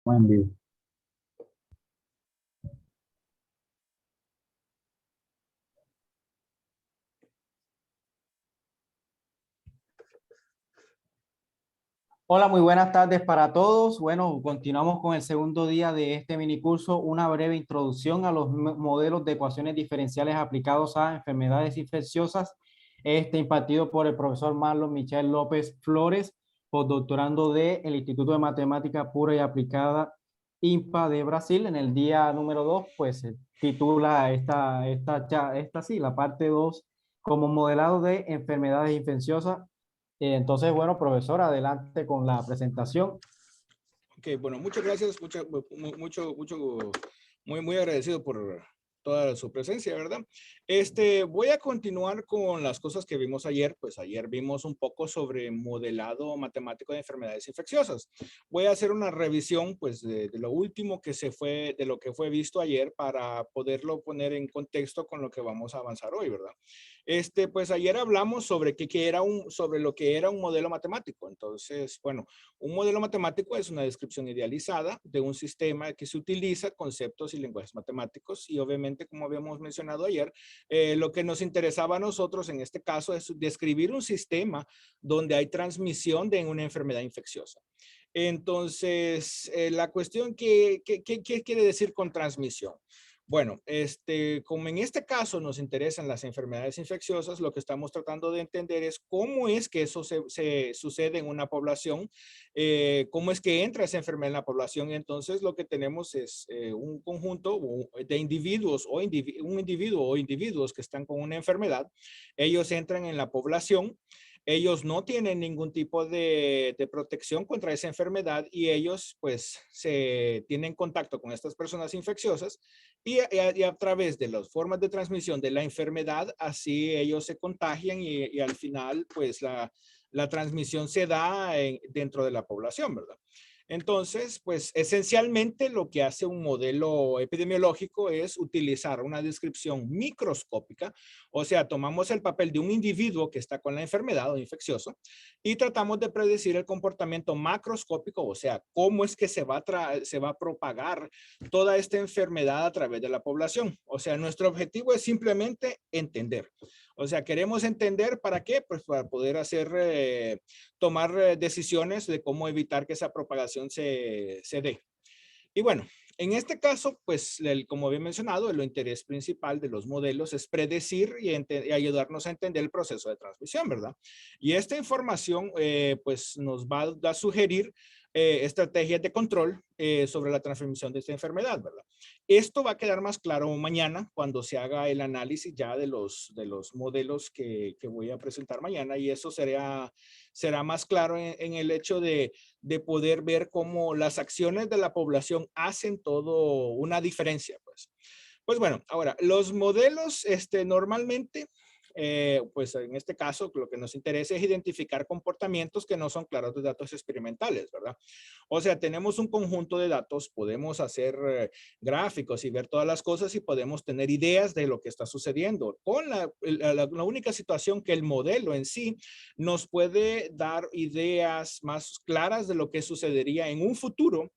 Buen día. Hola, muy buenas tardes para todos. Bueno, continuamos con el segundo día de este minicurso, una breve introducción a los modelos de ecuaciones diferenciales aplicados a enfermedades infecciosas, impartido por el profesor Marlon Michel López Flores, postdoctorando del Instituto de Matemática Pura y Aplicada IMPA de Brasil. En el día número 2, pues se titula sí, la parte 2 como modelado de enfermedades infecciosas. Entonces, bueno, profesor, adelante con la presentación. Ok, bueno, muchas gracias, muy agradecido por toda su presencia, ¿verdad? Voy a continuar con las cosas que vimos ayer. Pues ayer vimos un poco sobre modelado matemático de enfermedades infecciosas. Voy a hacer una revisión, pues, de lo último que de lo que fue visto ayer para poderlo poner en contexto con lo que vamos a avanzar hoy, ¿verdad? Pues ayer hablamos sobre sobre lo que era un modelo matemático. Entonces, bueno, un modelo matemático es una descripción idealizada de un sistema que se utiliza conceptos y lenguajes matemáticos, y obviamente, como habíamos mencionado ayer, lo que nos interesaba a nosotros en este caso es describir un sistema donde hay transmisión de una enfermedad infecciosa. Entonces, la cuestión, ¿qué quiere decir con transmisión? Bueno, como en este caso nos interesan las enfermedades infecciosas, lo que estamos tratando de entender es cómo es que eso se sucede en una población, cómo es que entra esa enfermedad en la población. Y entonces lo que tenemos es un conjunto de individuos un individuo o individuos que están con una enfermedad. Ellos entran en la población. Ellos no tienen ningún tipo de protección contra esa enfermedad, y ellos pues se tienen contacto con estas personas infecciosas, y a través de las formas de transmisión de la enfermedad, así ellos se contagian, y al final pues la transmisión se da dentro de la población, ¿verdad? Entonces, pues esencialmente lo que hace un modelo epidemiológico es utilizar una descripción microscópica. O sea, tomamos el papel de un individuo que está con la enfermedad o infeccioso y tratamos de predecir el comportamiento macroscópico, o sea, cómo es que se va a propagar toda esta enfermedad a través de la población. O sea, nuestro objetivo es simplemente entender. O sea, queremos entender ¿para qué? Pues para poder tomar decisiones de cómo evitar que esa propagación se dé. Y bueno, en este caso, pues, como había mencionado, el interés principal de los modelos es predecir y ayudarnos a entender el proceso de transmisión, ¿verdad? Y esta información, pues, nos va a sugerir estrategias de control sobre la transmisión de esta enfermedad, ¿verdad? Esto va a quedar más claro mañana cuando se haga el análisis ya de los modelos que voy a presentar mañana, y eso será más claro en el hecho de poder ver cómo las acciones de la población hacen todo una diferencia, pues. Pues bueno, ahora, los modelos, normalmente, pues en este caso, lo que nos interesa es identificar comportamientos que no son claros de datos experimentales, ¿verdad? O sea, tenemos un conjunto de datos, podemos hacer gráficos y ver todas las cosas, y podemos tener ideas de lo que está sucediendo. Con la única situación que el modelo en sí nos puede dar ideas más claras de lo que sucedería en un futuro,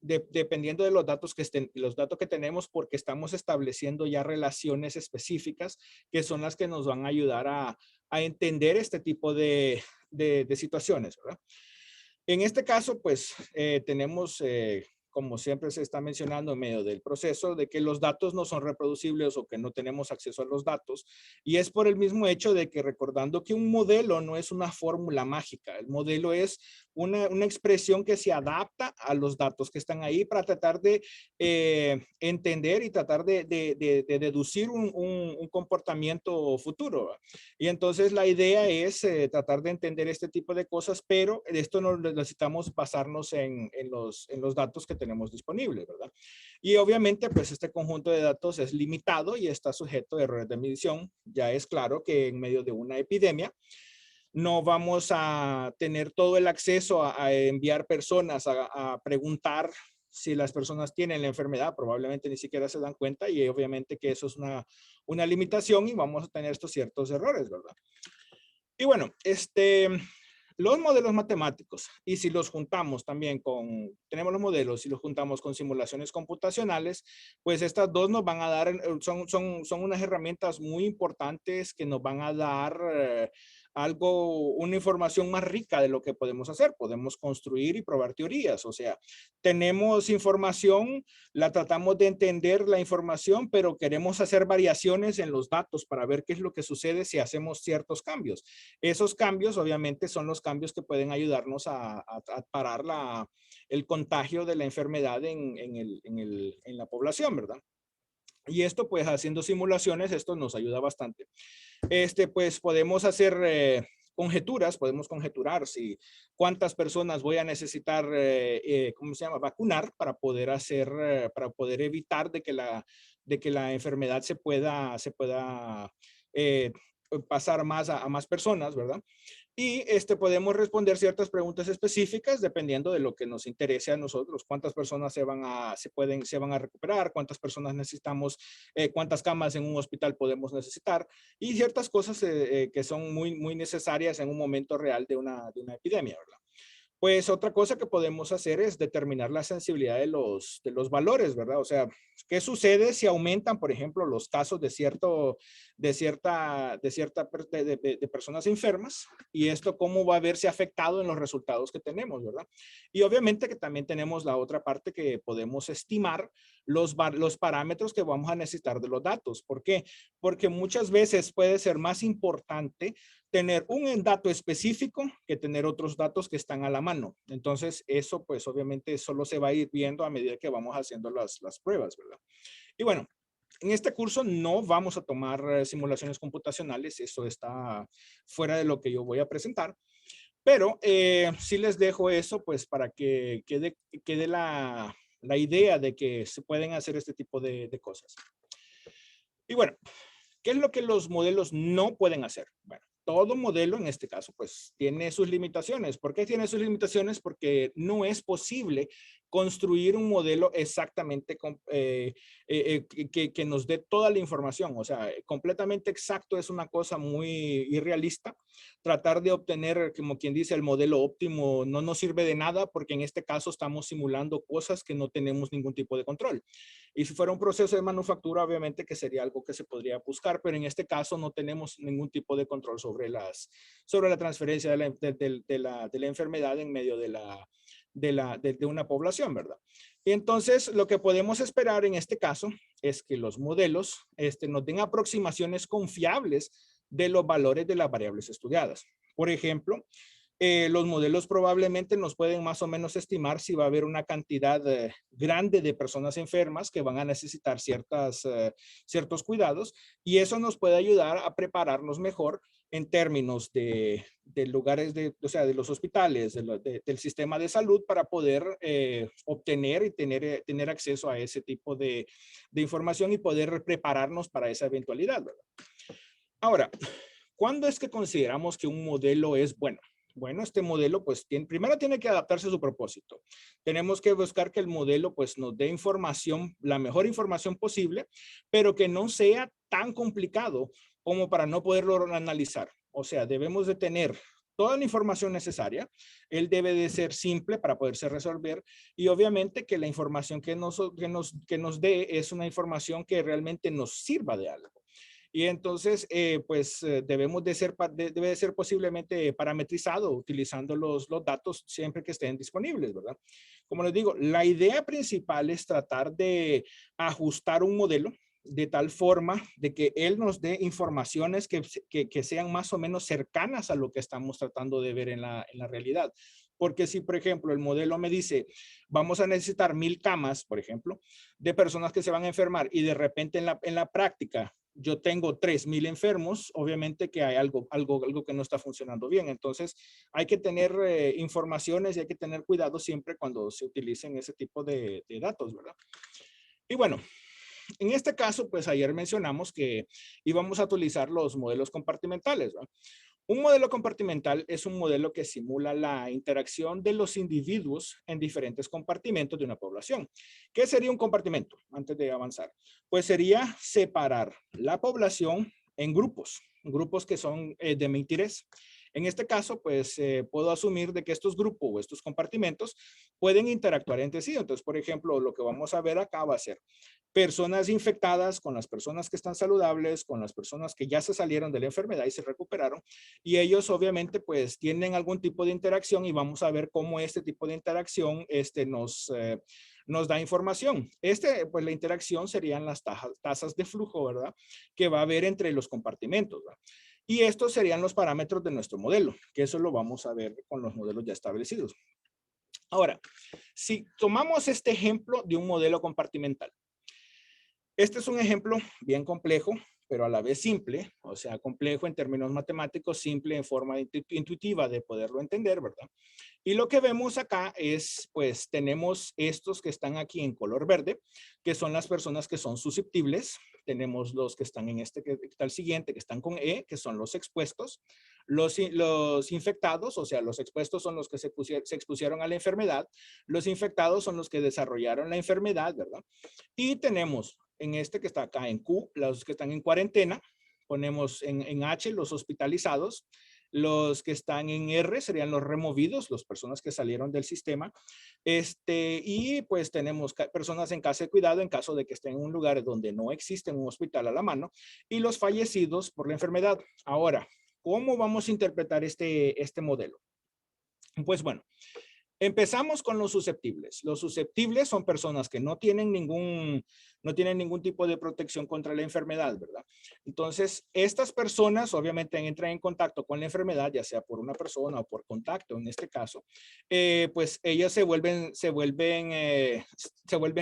dependiendo de los datos que tenemos, porque estamos estableciendo ya relaciones específicas que son las que nos van a ayudar a entender este tipo de situaciones, ¿verdad? En este caso, pues tenemos, como siempre se está mencionando en medio del proceso, de que los datos no son reproducibles o que no tenemos acceso a los datos. Y es por el mismo hecho de que, recordando que un modelo no es una fórmula mágica, el modelo es una expresión que se adapta a los datos que están ahí para tratar de entender y tratar de deducir un comportamiento futuro. Y entonces la idea es tratar de entender este tipo de cosas, pero esto no necesitamos basarnos en los datos que tenemos disponibles, ¿verdad? Y obviamente, pues este conjunto de datos es limitado y está sujeto a errores de medición. Ya es claro que en medio de una epidemia no vamos a tener todo el acceso a enviar personas a preguntar si las personas tienen la enfermedad. Probablemente ni siquiera se dan cuenta, y obviamente que eso es una limitación, y vamos a tener estos ciertos errores, ¿verdad? Y bueno, Los modelos matemáticos, y si los juntamos también tenemos los modelos y los juntamos con simulaciones computacionales, pues estas dos nos van a dar, son unas herramientas muy importantes que nos van a dar una información más rica de lo que podemos hacer. Podemos construir y probar teorías, o sea, tenemos información, la tratamos de entender la información, pero queremos hacer variaciones en los datos para ver qué es lo que sucede si hacemos ciertos cambios. Esos cambios obviamente son los cambios que pueden ayudarnos a parar el contagio de la enfermedad en la población, ¿verdad? Y esto pues haciendo simulaciones, esto nos ayuda bastante. Pues podemos hacer conjeturas, podemos conjeturar si cuántas personas voy a necesitar, ¿cómo se llama? Vacunar para poder para poder evitar de que la enfermedad se pueda eh, pasar más a más personas, ¿verdad? Y podemos responder ciertas preguntas específicas dependiendo de lo que nos interese a nosotros. Cuántas personas se van a recuperar, cuántas personas necesitamos, cuántas camas en un hospital podemos necesitar y ciertas cosas que son muy necesarias en un momento real de una epidemia, ¿verdad? Pues otra cosa que podemos hacer es determinar la sensibilidad de los valores, ¿verdad? O sea, ¿qué sucede si aumentan, por ejemplo, los casos de personas enfermas? Y esto, ¿cómo va a verse afectado en los resultados que tenemos, ¿verdad? Y obviamente que también tenemos la otra parte que podemos estimar los parámetros que vamos a necesitar de los datos. ¿Por qué? Porque muchas veces puede ser más importante tener un dato específico que tener otros datos que están a la mano. Entonces, eso pues obviamente solo se va a ir viendo a medida que vamos haciendo las pruebas, ¿verdad? Y bueno, en este curso no vamos a tomar simulaciones computacionales, eso está fuera de lo que yo voy a presentar, pero sí les dejo eso pues para que quede la idea de que se pueden hacer este tipo de cosas. Y bueno, ¿qué es lo que los modelos no pueden hacer? Bueno, todo modelo en este caso pues tiene sus limitaciones. ¿Por qué tiene sus limitaciones? Porque no es posible construir un modelo exactamente que nos dé toda la información. O sea, completamente exacto es una cosa muy irrealista. Tratar de obtener, como quien dice, el modelo óptimo no nos sirve de nada porque en este caso estamos simulando cosas que no tenemos ningún tipo de control. Y si fuera un proceso de manufactura, obviamente que sería algo que se podría buscar, pero en este caso no tenemos ningún tipo de control sobre la transferencia de la enfermedad en medio de una población, ¿verdad? Y entonces, lo que podemos esperar en este caso es que los modelos nos den aproximaciones confiables de los valores de las variables estudiadas. Por ejemplo, los modelos probablemente nos pueden más o menos estimar si va a haber una cantidad grande de personas enfermas que van a necesitar ciertos cuidados y eso nos puede ayudar a prepararnos mejor en términos de lugares, o sea, de los hospitales, del sistema de salud para poder obtener y tener acceso a ese tipo de información y poder prepararnos para esa eventualidad, ¿verdad? Ahora, ¿cuándo es que consideramos que un modelo es bueno? Bueno, este modelo pues primero tiene que adaptarse a su propósito. Tenemos que buscar que el modelo pues nos dé información, la mejor información posible, pero que no sea tan complicado como para no poderlo analizar. O sea, debemos de tener toda la información necesaria. Él debe de ser simple para poderse resolver y obviamente que la información que nos dé es una información que realmente nos sirva de algo. Y entonces, debe de ser posiblemente parametrizado utilizando los datos siempre que estén disponibles, ¿verdad? Como les digo, la idea principal es tratar de ajustar un modelo de tal forma de que él nos dé informaciones que sean más o menos cercanas a lo que estamos tratando de ver en la realidad. Porque si, por ejemplo, el modelo me dice, vamos a necesitar 1000 camas, por ejemplo, de personas que se van a enfermar y de repente en la práctica yo tengo 3000 enfermos, obviamente que hay algo que no está funcionando bien. Entonces, hay que tener informaciones y hay que tener cuidado siempre cuando se utilicen ese tipo de datos, ¿verdad? Y bueno, en este caso, pues ayer mencionamos que íbamos a utilizar los modelos compartimentales, ¿verdad? Un modelo compartimental es un modelo que simula la interacción de los individuos en diferentes compartimentos de una población. ¿Qué sería un compartimento? Antes de avanzar, pues sería separar la población en grupos que son de mi interés. En este caso, pues puedo asumir de que estos grupos o estos compartimentos pueden interactuar entre sí. Entonces, por ejemplo, lo que vamos a ver acá va a ser personas infectadas con las personas que están saludables, con las personas que ya se salieron de la enfermedad y se recuperaron, y ellos obviamente pues tienen algún tipo de interacción y vamos a ver cómo este tipo de interacción nos da información. Pues la interacción serían las tasas de flujo, ¿verdad? Que va a haber entre los compartimentos, ¿verdad? Y estos serían los parámetros de nuestro modelo, que eso lo vamos a ver con los modelos ya establecidos. Ahora, si tomamos este ejemplo de un modelo compartimental, este es un ejemplo bien complejo, pero a la vez simple, o sea, complejo en términos matemáticos, simple en forma intuitiva de poderlo entender, ¿verdad? Y lo que vemos acá es, pues, tenemos estos que están aquí en color verde, que son las personas que son susceptibles. Tenemos los que están en que está el siguiente, que están con E, que son los expuestos. Los infectados, o sea, los expuestos son los que se expusieron a la enfermedad. Los infectados son los que desarrollaron la enfermedad, ¿verdad? Y tenemos en este que está acá en Q, los que están en cuarentena. Ponemos en H los hospitalizados. Los que están en R serían los removidos, las personas que salieron del sistema. Y pues tenemos personas en casa de cuidado en caso de que estén en un lugar donde no existe un hospital a la mano, y los fallecidos por la enfermedad. Ahora, ¿cómo vamos a interpretar este modelo? Pues bueno, empezamos con los susceptibles. Los susceptibles son personas que no tienen ningún tipo de protección contra la enfermedad, ¿verdad? Entonces, estas personas obviamente entran en contacto con la enfermedad, ya sea por una persona o por contacto, en este caso, pues ellas se vuelven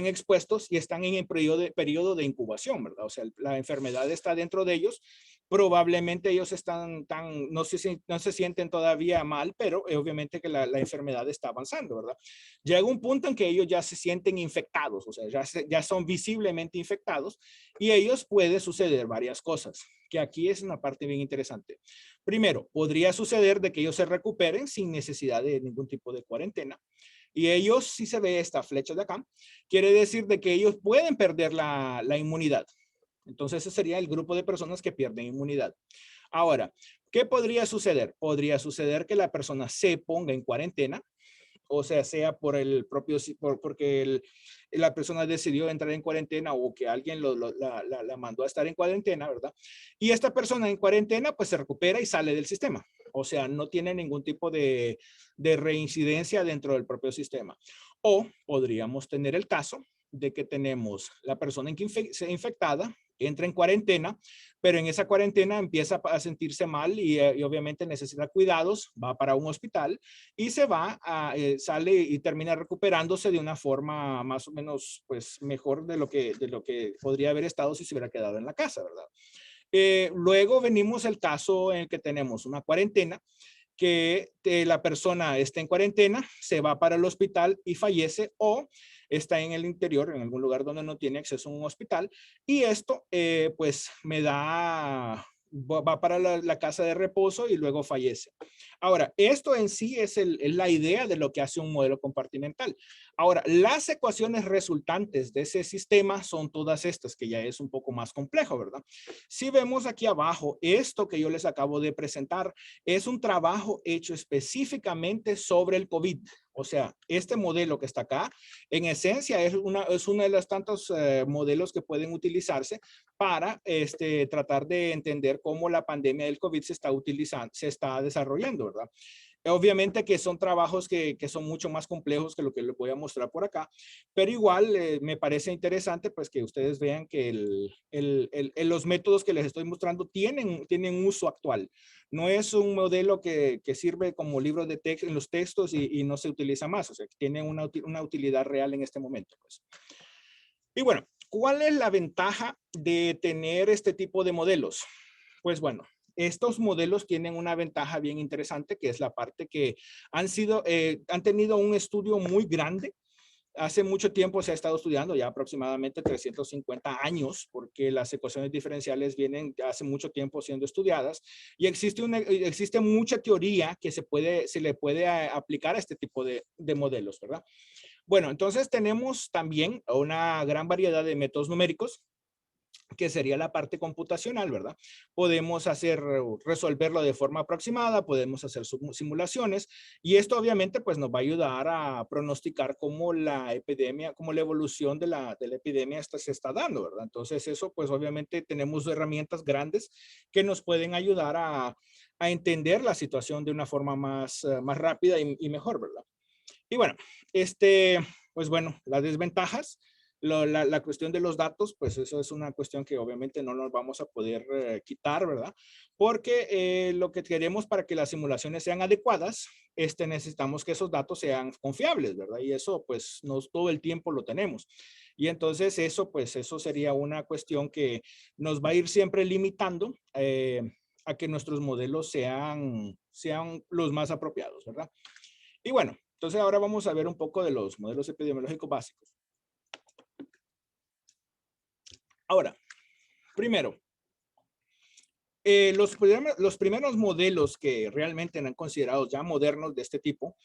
expuestos y están en el periodo de incubación, ¿verdad? O sea, la enfermedad está dentro de ellos. Probablemente ellos no se sienten todavía mal, pero obviamente que la enfermedad está avanzando, ¿verdad? Llega un punto en que ellos ya se sienten infectados, o sea, ya son visiblemente infectados, y ellos puede suceder varias cosas, que aquí es una parte bien interesante. Primero, podría suceder de que ellos se recuperen sin necesidad de ningún tipo de cuarentena. Y ellos, si se ve esta flecha de acá, quiere decir de que ellos pueden perder la inmunidad. Entonces, ese sería el grupo de personas que pierden inmunidad. Ahora, ¿qué podría suceder? Podría suceder que la persona se ponga en cuarentena, o sea por el propio, porque la persona decidió entrar en cuarentena o que alguien la mandó a estar en cuarentena, ¿verdad? Y esta persona en cuarentena pues se recupera y sale del sistema. O sea, no tiene ningún tipo de reincidencia dentro del propio sistema. O podríamos tener el caso de que tenemos la persona infectada, entra en cuarentena, pero en esa cuarentena empieza a sentirse mal y obviamente necesita cuidados, va para un hospital y sale y termina recuperándose de una forma más o menos pues mejor de lo que podría haber estado si se hubiera quedado en la casa, ¿verdad? Luego venimos el caso en el que tenemos una cuarentena, que la persona está en cuarentena, se va para el hospital y fallece, o está en el interior, en algún lugar donde no tiene acceso a un hospital, y esto pues va para la casa de reposo y luego fallece. Ahora, esto en sí es la idea de lo que hace un modelo compartimental. Ahora, las ecuaciones resultantes de ese sistema son todas estas, que ya es un poco más complejo, ¿verdad? Si vemos aquí abajo, esto que yo les acabo de presentar es un trabajo hecho específicamente sobre el COVID. O sea, este modelo que está acá, en esencia, es uno de los tantos modelos que pueden utilizarse para tratar de entender cómo la pandemia del COVID se está desarrollando, ¿verdad? Obviamente que son trabajos que son mucho más complejos que lo que les voy a mostrar por acá, pero igual me parece interesante pues que ustedes vean que los métodos que les estoy mostrando tienen uso actual. No es un modelo que sirve como libro de texto en los textos y no se utiliza más, o sea, que tiene una utilidad real en este momento, pues. Y bueno, ¿cuál es la ventaja de tener este tipo de modelos? Pues bueno, estos modelos tienen una ventaja bien interesante, que es la parte que han tenido un estudio muy grande. Hace mucho tiempo se ha estado estudiando, ya aproximadamente 350 años, porque las ecuaciones diferenciales vienen hace mucho tiempo siendo estudiadas, y existe mucha teoría que se le puede aplicar a este tipo de modelos, ¿verdad? Bueno, entonces tenemos también una gran variedad de métodos numéricos que sería la parte computacional, ¿verdad? Podemos resolverlo de forma aproximada, podemos hacer simulaciones y esto obviamente pues nos va a ayudar a pronosticar cómo la epidemia, cómo la evolución de la epidemia se está dando, ¿verdad? Entonces eso pues obviamente tenemos herramientas grandes que nos pueden ayudar a entender la situación de una forma más rápida y mejor, ¿verdad? Y bueno, pues bueno, las desventajas, la cuestión de los datos, pues eso es una cuestión que obviamente no nos vamos a poder quitar, ¿verdad? Porque lo que queremos para que las simulaciones sean adecuadas, necesitamos que esos datos sean confiables, ¿verdad? Y eso pues no todo el tiempo lo tenemos. Y entonces eso, pues eso sería una cuestión que nos va a ir siempre limitando a que nuestros modelos sean los más apropiados, ¿verdad? Y bueno, entonces ahora vamos a ver un poco de los modelos epidemiológicos básicos. Ahora, primero, los primeros modelos que realmente eran considerados ya modernos de este tipo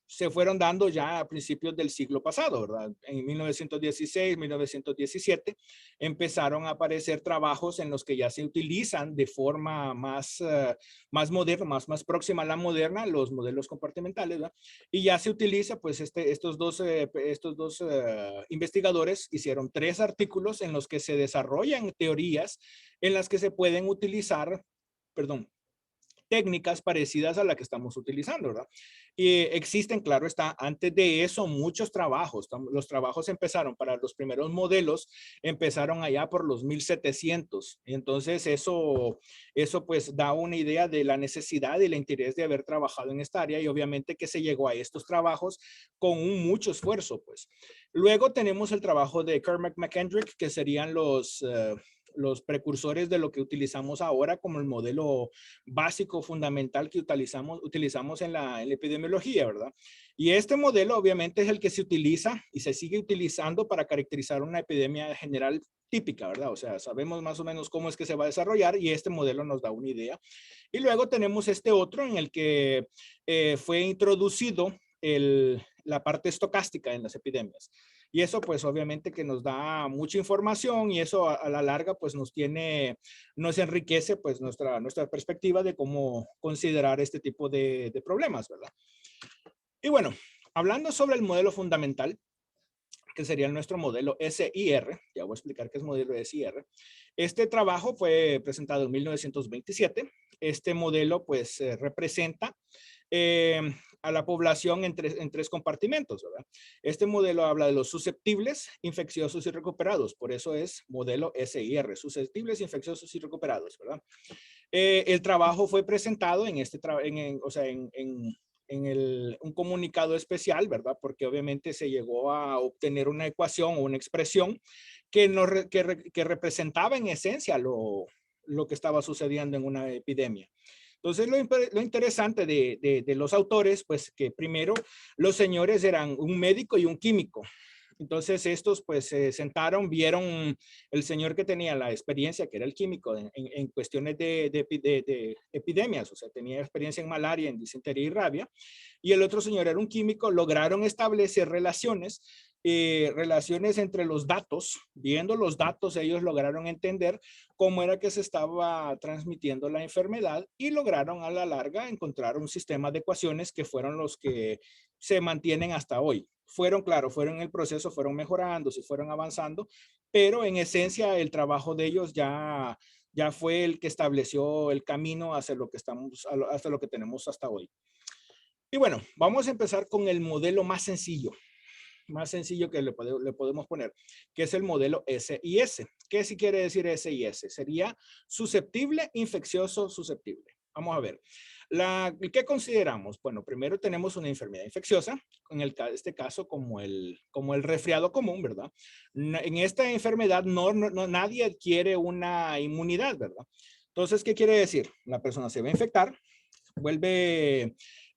se fueron dando ya a principios del siglo pasado, ¿verdad? En 1916, 1917, empezaron a aparecer trabajos en los que ya se utilizan de forma más moderna, más próxima a la moderna, los modelos compartimentales, ¿verdad? Y ya se utiliza, pues, estos dos investigadores hicieron 3 artículos en los que se desarrollan teorías en las que se pueden utilizar, perdón, técnicas parecidas a la que estamos utilizando, ¿verdad? Y existen, claro está, antes de eso muchos trabajos. Los trabajos empezaron para los primeros modelos, empezaron allá por los 1700. Entonces eso pues da una idea de la necesidad y el interés de haber trabajado en esta área y obviamente que se llegó a estos trabajos con mucho esfuerzo, pues. Luego tenemos el trabajo de Cormac McKendrick, que serían los precursores de lo que utilizamos ahora como el modelo básico, fundamental que utilizamos en la epidemiología, ¿verdad? Y este modelo obviamente es el que se utiliza y se sigue utilizando para caracterizar una epidemia general típica, ¿verdad? O sea, sabemos más o menos cómo es que se va a desarrollar y este modelo nos da una idea. Y luego tenemos este otro en el que fue introducido la parte estocástica en las epidemias. Y eso pues obviamente que nos da mucha información y eso a la larga pues nos enriquece pues nuestra perspectiva de cómo considerar este tipo de problemas, ¿verdad? Y bueno, hablando sobre el modelo fundamental, que sería nuestro modelo SIR, ya voy a explicar qué es modelo SIR. Este trabajo fue presentado en 1927. Este modelo pues representa a la población en 3 compartimentos, ¿verdad? Este modelo habla de los susceptibles, infecciosos y recuperados. Por eso es modelo SIR, susceptibles, infecciosos y recuperados, ¿verdad? El trabajo fue presentado en un comunicado especial, ¿verdad? Porque obviamente se llegó a obtener una ecuación o una expresión que representaba en esencia lo que estaba sucediendo en una epidemia. Entonces, lo interesante de los autores, pues que primero los señores eran un médico y un químico. Entonces, estos pues se sentaron, vieron el señor que tenía la experiencia, que era el químico, en cuestiones de epidemias, o sea, tenía experiencia en malaria, en disentería y rabia, y el otro señor era un químico, lograron establecer relaciones entre los datos. Viendo los datos, ellos lograron entender cómo era que se estaba transmitiendo la enfermedad y lograron a la larga encontrar un sistema de ecuaciones que fueron los que se mantienen hasta hoy. Claro, fueron en el proceso, fueron mejorando, se fueron avanzando, pero en esencia el trabajo de ellos ya fue el que estableció el camino hacia lo que tenemos hasta hoy. Y bueno, vamos a empezar con el modelo más sencillo que le podemos poner, que es el modelo SIS. ¿Qué si quiere decir SIS? Sería susceptible, infeccioso, susceptible. Vamos a ver. ¿Qué consideramos? Bueno, primero tenemos una enfermedad infecciosa, en este caso como el resfriado común, ¿verdad? En esta enfermedad nadie adquiere una inmunidad, ¿verdad? Entonces, ¿qué quiere decir? La persona se va a infectar,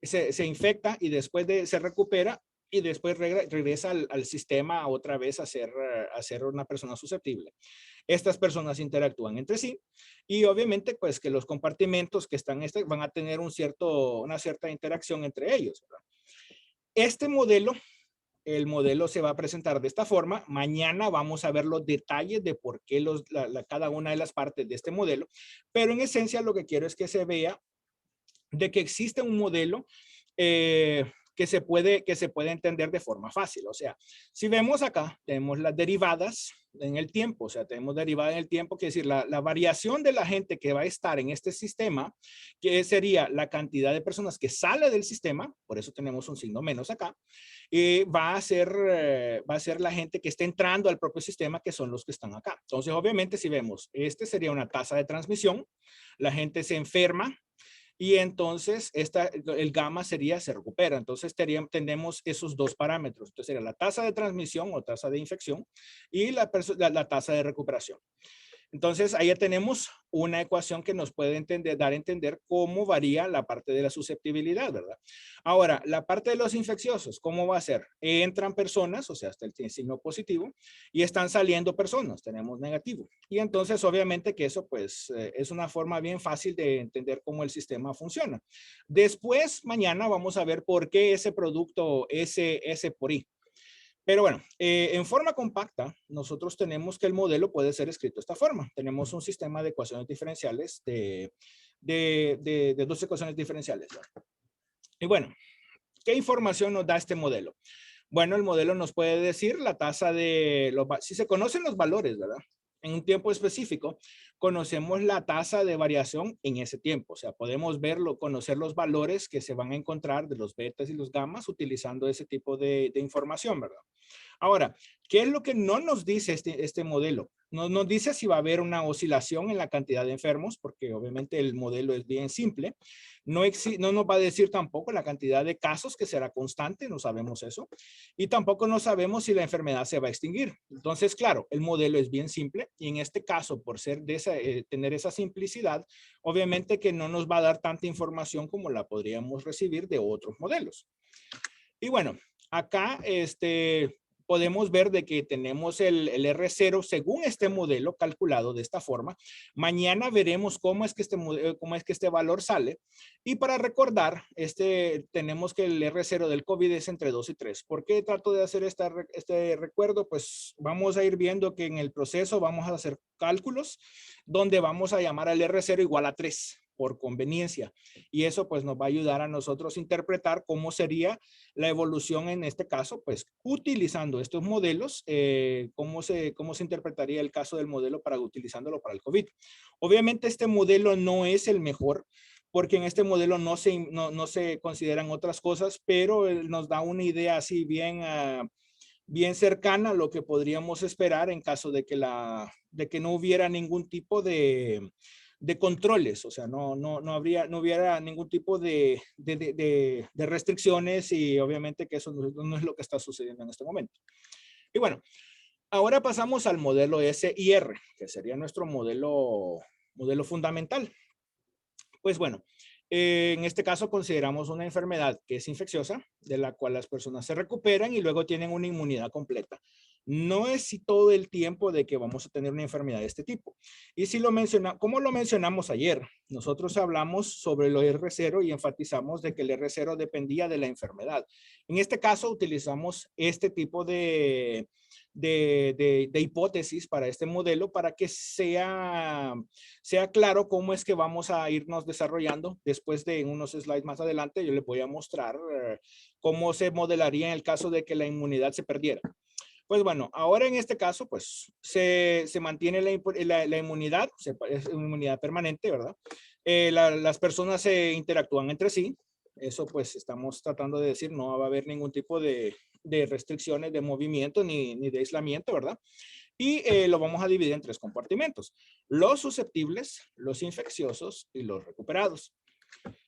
se infecta y después se recupera y después regresa al sistema otra vez a ser una persona susceptible. Estas personas interactúan entre sí y obviamente pues que los compartimentos que están van a tener una cierta interacción entre ellos, ¿verdad? Este modelo el modelo se va a presentar de esta forma. Mañana vamos a ver los detalles de por qué cada una de las partes de este modelo, pero en esencia lo que quiero es que se vea de que existe un modelo que se puede entender de forma fácil. O sea, si vemos acá, tenemos las derivadas en el tiempo, o sea, tenemos derivada en el tiempo, que es decir, la variación de la gente que va a estar en este sistema, que sería la cantidad de personas que sale del sistema, por eso tenemos un signo menos acá, va a ser la gente que está entrando al propio sistema, que son los que están acá. Entonces, obviamente, si vemos, este sería una tasa de transmisión, la gente se enferma, y entonces el gamma se recupera. Entonces tenemos esos dos parámetros. Entonces sería la tasa de transmisión o tasa de infección y la tasa de recuperación. Entonces, ahí ya tenemos una ecuación que nos puede dar a entender cómo varía la parte de la susceptibilidad, ¿verdad? Ahora, la parte de los infecciosos, ¿cómo va a ser? Entran personas, o sea, hasta el signo positivo, y están saliendo personas, tenemos negativo. Y entonces, obviamente que eso, pues, es una forma bien fácil de entender cómo el sistema funciona. Después, mañana vamos a ver por qué ese producto, S por I. Pero bueno, en forma compacta, nosotros tenemos que el modelo puede ser escrito de esta forma. Tenemos un sistema de ecuaciones diferenciales de dos ecuaciones diferenciales, ¿verdad? Y bueno, ¿qué información nos da este modelo? Bueno, el modelo nos puede decir la tasa si se conocen los valores, ¿verdad? En un tiempo específico, conocemos la tasa de variación en ese tiempo. O sea, podemos conocer los valores que se van a encontrar de los betas y los gamas utilizando ese tipo de información, ¿verdad? Ahora, ¿qué es lo que no nos dice este modelo? No nos dice si va a haber una oscilación en la cantidad de enfermos, porque obviamente el modelo es bien simple. No nos va a decir tampoco la cantidad de casos, que será constante, no sabemos eso. Y tampoco no sabemos si la enfermedad se va a extinguir. Entonces, claro, el modelo es bien simple y en este caso, por ser tener esa simplicidad, obviamente que no nos va a dar tanta información como la podríamos recibir de otros modelos. Y bueno, acá podemos ver de que tenemos el R0 según este modelo calculado de esta forma. Mañana veremos cómo es que este valor sale. Y para recordar, tenemos que el R0 del COVID es entre 2 y 3. ¿Por qué trato de hacer este recuerdo? Pues vamos a ir viendo que en el proceso vamos a hacer cálculos donde vamos a llamar al R0 igual a 3 por conveniencia. Y eso pues nos va a ayudar a nosotros a interpretar cómo sería la evolución en este caso, pues utilizando estos modelos, cómo se interpretaría el caso del modelo utilizándolo para el COVID. Obviamente este modelo no es el mejor, porque en este modelo no se consideran otras cosas, pero nos da una idea así bien cercana a lo que podríamos esperar en caso de que no hubiera ningún tipo de controles, o sea, no hubiera ningún tipo de restricciones y obviamente que eso no es lo que está sucediendo en este momento. Y bueno, ahora pasamos al modelo SIR, que sería nuestro modelo fundamental. Pues bueno, en este caso consideramos una enfermedad que es infecciosa, de la cual las personas se recuperan y luego tienen una inmunidad completa. No es si todo el tiempo de que vamos a tener una enfermedad de este tipo. Y si como lo mencionamos ayer, nosotros hablamos sobre el R0 y enfatizamos de que el R0 dependía de la enfermedad. En este caso utilizamos este tipo de hipótesis para este modelo para que sea claro cómo es que vamos a irnos desarrollando. Después de unos slides más adelante, yo les voy a mostrar cómo se modelaría en el caso de que la inmunidad se perdiera. Pues bueno, ahora en este caso, pues se mantiene la inmunidad, es una inmunidad permanente, ¿verdad? Las personas se interactúan entre sí. Eso pues estamos tratando de decir, no va a haber ningún tipo de restricciones de movimiento ni de aislamiento, ¿verdad? Y lo vamos a dividir en 3 compartimentos: los susceptibles, los infecciosos y los recuperados.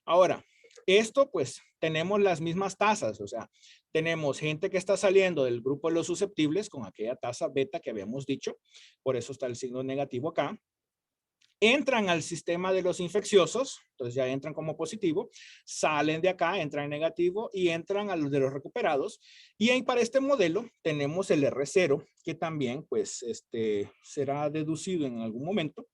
Ahora, esto pues tenemos las mismas tasas, o sea, tenemos gente que está saliendo del grupo de los susceptibles con aquella tasa beta que habíamos dicho, por eso está el signo negativo acá. Entran al sistema de los infecciosos, entonces ya entran como positivo, salen de acá, entran en negativo y entran a los de los recuperados. Y ahí para este modelo tenemos el R0, que también pues será deducido en algún momento.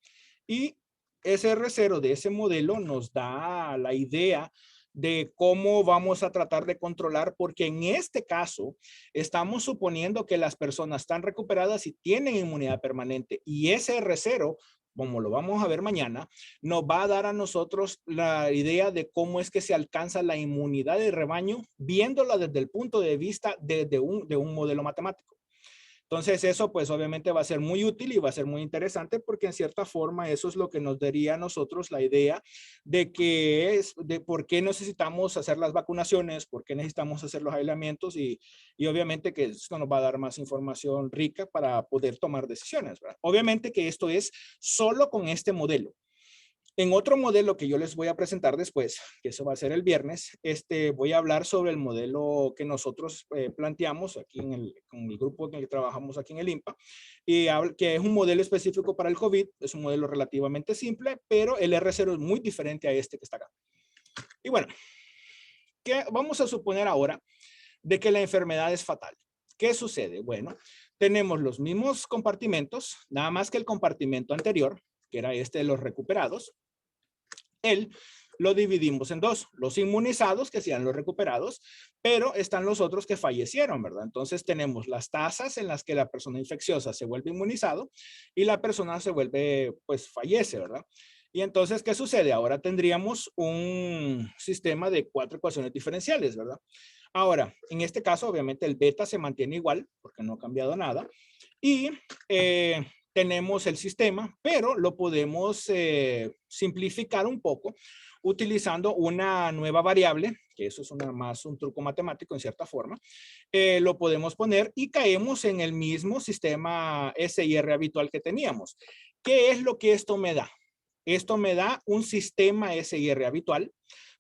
Y ese R0 de ese modelo nos da la idea de cómo vamos a tratar de controlar, porque en este caso estamos suponiendo que las personas están recuperadas y tienen inmunidad permanente, y ese R0, como lo vamos a ver mañana, nos va a dar a nosotros la idea de cómo es que se alcanza la inmunidad de rebaño, viéndola desde el punto de vista de un modelo matemático. Entonces eso pues obviamente va a ser muy útil y va a ser muy interesante, porque en cierta forma eso es lo que nos daría a nosotros la idea de por qué necesitamos hacer las vacunaciones, por qué necesitamos hacer los aislamientos, y obviamente que esto nos va a dar más información rica para poder tomar decisiones, ¿verdad? Obviamente que esto es solo con este modelo. En otro modelo que yo les voy a presentar después, que eso va a ser el viernes, voy a hablar sobre el modelo que nosotros planteamos aquí con el grupo en el que trabajamos aquí en el INPA, y que es un modelo específico para el COVID. Es un modelo relativamente simple, pero el R0 es muy diferente a este que está acá. Y bueno, ¿qué vamos a suponer ahora de que la enfermedad es fatal? ¿Qué sucede? Bueno, tenemos los mismos compartimentos, nada más que el compartimento anterior, que era este de los recuperados, él lo dividimos en dos: los inmunizados, que sean los recuperados, pero están los otros que fallecieron, ¿verdad? Entonces tenemos las tasas en las que la persona infecciosa se vuelve inmunizado y la persona se vuelve, pues fallece, ¿verdad? Y entonces, ¿qué sucede? Ahora tendríamos un sistema de 4 ecuaciones diferenciales, ¿verdad? Ahora, en este caso, obviamente el beta se mantiene igual porque no ha cambiado nada, y tenemos el sistema, pero lo podemos simplificar un poco utilizando una nueva variable, que eso es más un truco matemático en cierta forma. Lo podemos poner y caemos en el mismo sistema SIR habitual que teníamos. ¿Qué es lo que esto me da? Esto me da un sistema SIR habitual,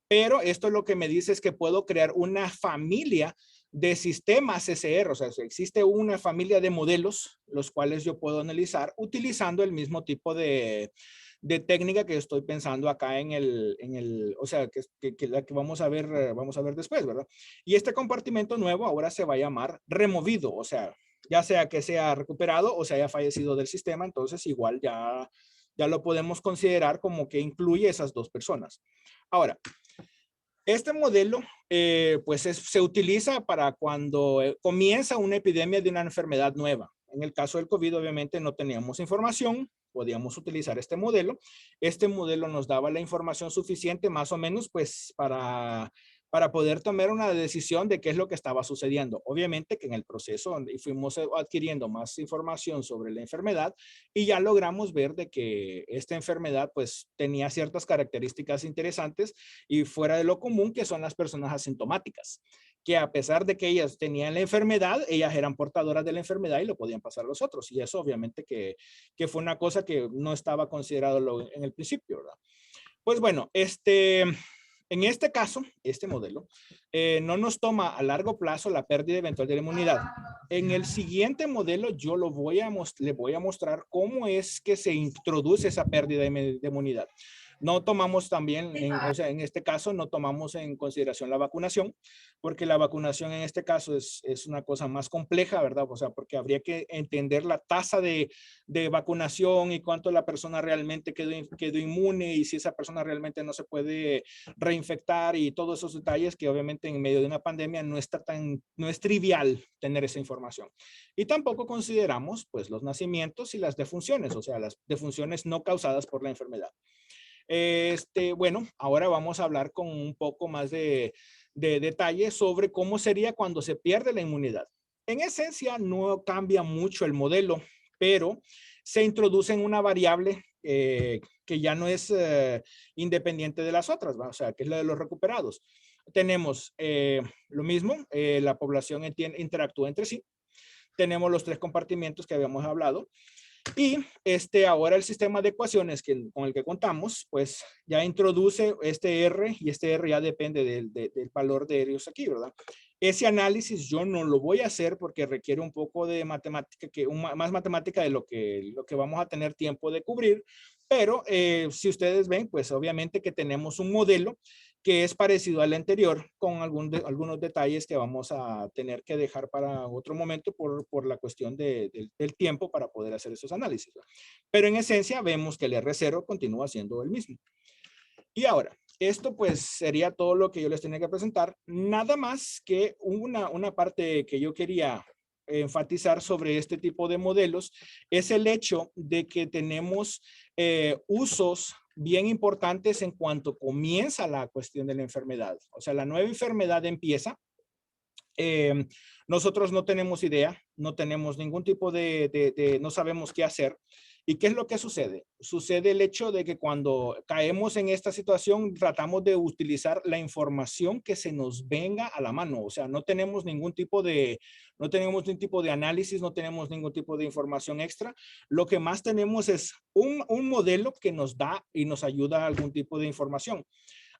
pero esto lo que me dice es que puedo crear una familia de sistemas SR, o sea, existe una familia de modelos, los cuales yo puedo analizar utilizando el mismo tipo de técnica que estoy pensando acá o sea, que la que vamos a ver después, ¿verdad? Y este compartimento nuevo ahora se va a llamar removido, o sea, ya sea que sea recuperado o se haya fallecido del sistema, entonces igual ya lo podemos considerar como que incluye esas dos personas. Ahora, este modelo pues se utiliza para cuando comienza una epidemia de una enfermedad nueva. En el caso del COVID, obviamente no teníamos información, podíamos utilizar este modelo. Este modelo nos daba la información suficiente más o menos pues para poder tomar una decisión de qué es lo que estaba sucediendo. Obviamente que en el proceso fuimos adquiriendo más información sobre la enfermedad y ya logramos ver de que esta enfermedad pues tenía ciertas características interesantes y fuera de lo común, que son las personas asintomáticas, que a pesar de que ellas tenían la enfermedad, ellas eran portadoras de la enfermedad y lo podían pasar a los otros. Y eso obviamente que fue una cosa que no estaba considerado en el principio, ¿verdad? Pues bueno, en este caso, este modelo, no nos toma a largo plazo la pérdida eventual de la inmunidad. En el siguiente modelo yo le voy a mostrar cómo es que se introduce esa pérdida de inmunidad. No tomamos también, o sea, en este caso no tomamos en consideración la vacunación, porque la vacunación en este caso es una cosa más compleja, ¿verdad? O sea, porque habría que entender la tasa de vacunación y cuánto la persona realmente quedó inmune y si esa persona realmente no se puede reinfectar y todos esos detalles que obviamente en medio de una pandemia no es trivial tener esa información. Y tampoco consideramos pues los nacimientos y las defunciones, o sea, las defunciones no causadas por la enfermedad. Bueno, ahora vamos a hablar con un poco más de detalle sobre cómo sería cuando se pierde la inmunidad. En esencia, no cambia mucho el modelo, pero se introduce en una variable que ya no es independiente de las otras, ¿va? O sea, que es la de los recuperados. Tenemos lo mismo, la población interactúa entre sí. Tenemos los 3 compartimentos que habíamos hablado. Y ahora el sistema de ecuaciones con el que contamos, pues ya introduce este R y este R ya depende del valor de ellos aquí, ¿verdad? Ese análisis yo no lo voy a hacer porque requiere un poco de matemática, más matemática de lo que vamos a tener tiempo de cubrir. Pero si ustedes ven, pues obviamente que tenemos un modelo que es parecido al anterior, con algunos detalles que vamos a tener que dejar para otro momento por la cuestión del tiempo para poder hacer esos análisis. Pero en esencia vemos que el R0 continúa siendo el mismo. Y ahora, esto pues sería todo lo que yo les tenía que presentar. Nada más que una parte que yo quería enfatizar sobre este tipo de modelos es el hecho de que tenemos usos bien importantes en cuanto comienza la cuestión de la enfermedad. O sea, la nueva enfermedad empieza. eh, Nosotros no tenemos idea, no tenemos ningún tipo no sabemos qué hacer. ¿Y qué es lo que sucede? Sucede el hecho de que cuando caemos en esta situación, tratamos de utilizar la información que se nos venga a la mano. O sea, no tenemos ningún tipo de análisis, no tenemos ningún tipo de información extra. Lo que más tenemos es un modelo que nos da y nos ayuda a algún tipo de información.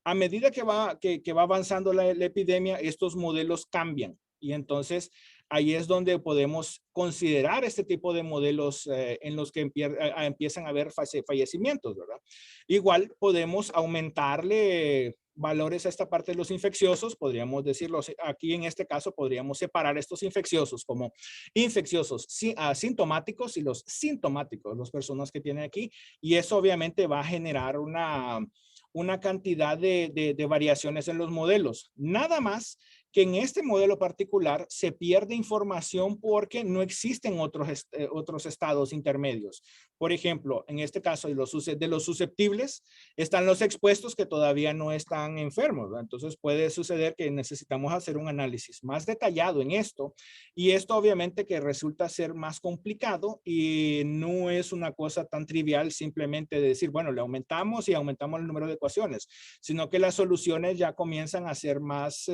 A medida que va avanzando la epidemia, estos modelos cambian. Y entonces ahí es donde podemos considerar este tipo de modelos en los que empiezan a haber fallecimientos, ¿verdad? Igual podemos aumentarle valores a esta parte de los infecciosos, podríamos decirlo aquí en este caso, podríamos separar estos infecciosos como infecciosos asintomáticos y los sintomáticos, las personas que tienen aquí, y eso obviamente va a generar una cantidad de variaciones en los modelos. Nada más que en este modelo particular se pierde información porque no existen otros estados intermedios. Por ejemplo, en este caso de los susceptibles están los expuestos que todavía no están enfermos, ¿verdad? Entonces puede suceder que necesitamos hacer un análisis más detallado en esto, y esto obviamente que resulta ser más complicado y no es una cosa tan trivial simplemente de decir, bueno, le aumentamos y aumentamos el número de ecuaciones, sino que las soluciones ya comienzan a ser más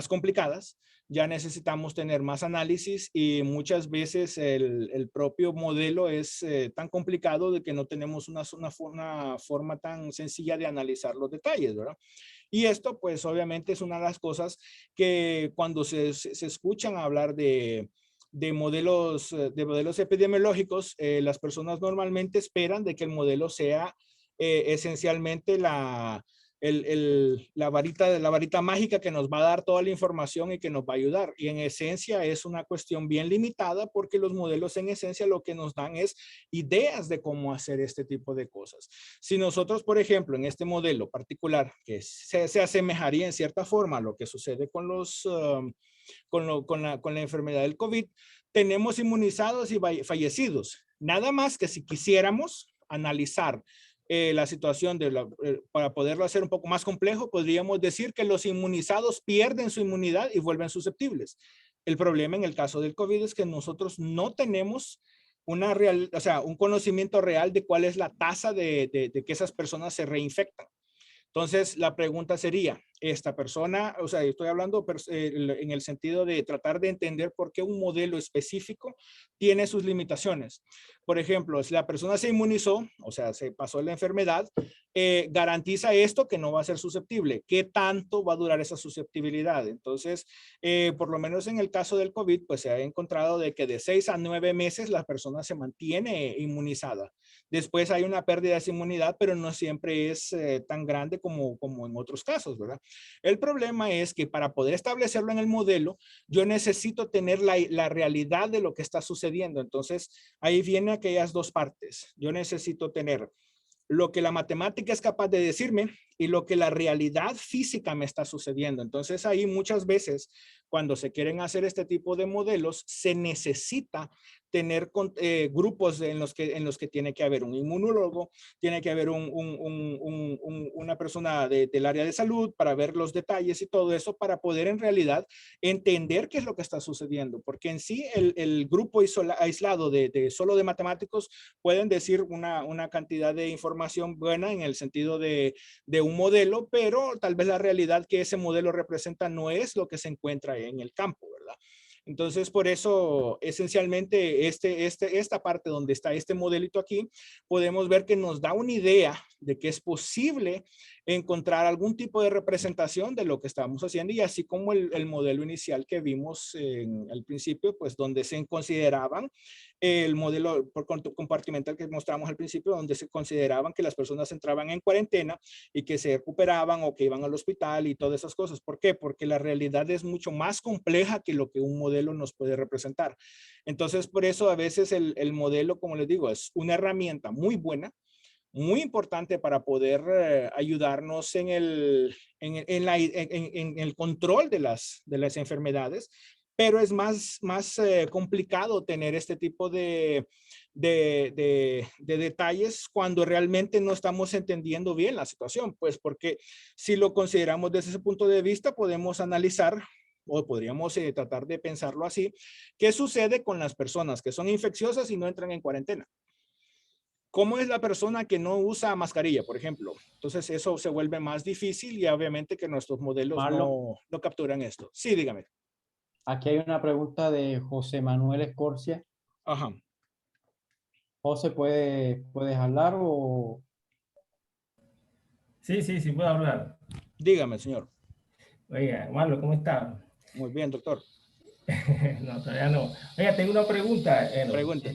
complicadas. Ya necesitamos tener más análisis y muchas veces el propio modelo es tan complicado de que no tenemos una forma tan sencilla de analizar los detalles, ¿verdad? Y esto pues obviamente es una de las cosas que cuando se escuchan hablar de modelos epidemiológicos, las personas normalmente esperan de que el modelo sea esencialmente la varita mágica que nos va a dar toda la información y que nos va a ayudar. Y en esencia es una cuestión bien limitada porque los modelos en esencia lo que nos dan es ideas de cómo hacer este tipo de cosas. Si nosotros, por ejemplo, en este modelo particular, que se asemejaría en cierta forma a lo que sucede con con la enfermedad del COVID, tenemos inmunizados y fallecidos. Nada más que si quisiéramos analizar la situación para poderlo hacer un poco más complejo, podríamos decir que los inmunizados pierden su inmunidad y vuelven susceptibles. El problema en el caso del COVID es que nosotros no tenemos o sea, un conocimiento real de cuál es la tasa de que esas personas se reinfectan. Entonces, la pregunta sería, esta persona, o sea, estoy hablando en el sentido de tratar de entender por qué un modelo específico tiene sus limitaciones. Por ejemplo, si la persona se inmunizó, o sea, se pasó la enfermedad, garantiza esto que no va a ser susceptible. ¿Qué tanto va a durar esa susceptibilidad? Entonces, por lo menos en el caso del COVID, pues se ha encontrado de que de 6 a 9 meses la persona se mantiene inmunizada. Después hay una pérdida de esa inmunidad, pero no siempre es tan grande como en otros casos, ¿verdad? El problema es que para poder establecerlo en el modelo, yo necesito tener la realidad de lo que está sucediendo. Entonces, ahí vienen aquellas dos partes. Yo necesito tener lo que la matemática es capaz de decirme y lo que la realidad física me está sucediendo. Entonces ahí muchas veces cuando se quieren hacer este tipo de modelos se necesita tener grupos en los que tiene que haber un inmunólogo, tiene que haber una persona del área de salud para ver los detalles y todo eso para poder en realidad entender qué es lo que está sucediendo. Porque en sí el grupo aislado solo de matemáticos pueden decir una cantidad de información buena en el sentido de un modelo, pero tal vez la realidad que ese modelo representa no es lo que se encuentra en el campo, ¿verdad? Entonces, por eso, esencialmente, esta parte donde está este modelito aquí, podemos ver que nos da una idea de que es posible encontrar algún tipo de representación de lo que estamos haciendo y así como el modelo inicial que vimos al principio, pues donde se consideraban el modelo compartimental que mostramos al principio, donde se consideraban que las personas entraban en cuarentena y que se recuperaban o que iban al hospital y todas esas cosas. ¿Por qué? Porque la realidad es mucho más compleja que lo que un modelo nos puede representar. Entonces, por eso a veces el modelo, como les digo, es una herramienta muy buena, muy importante para poder ayudarnos en el control de las enfermedades, pero es más complicado tener este tipo de detalles cuando realmente no estamos entendiendo bien la situación, pues porque si lo consideramos desde ese punto de vista, podemos analizar o podríamos tratar de pensarlo así, ¿qué sucede con las personas que son infecciosas y no entran en cuarentena? ¿Cómo es la persona que no usa mascarilla, por ejemplo? Entonces eso se vuelve más difícil y obviamente que nuestros modelos Marlon, no capturan esto. Sí, dígame. aquí hay una pregunta de José Manuel Escorcia. Ajá. José, ¿puedes hablar o...? Sí, sí, sí puedo hablar. Dígame, señor. Oiga, Marlo, ¿cómo está? Muy bien, doctor. No, todavía no. Oiga, tengo una pregunta. Pregunta.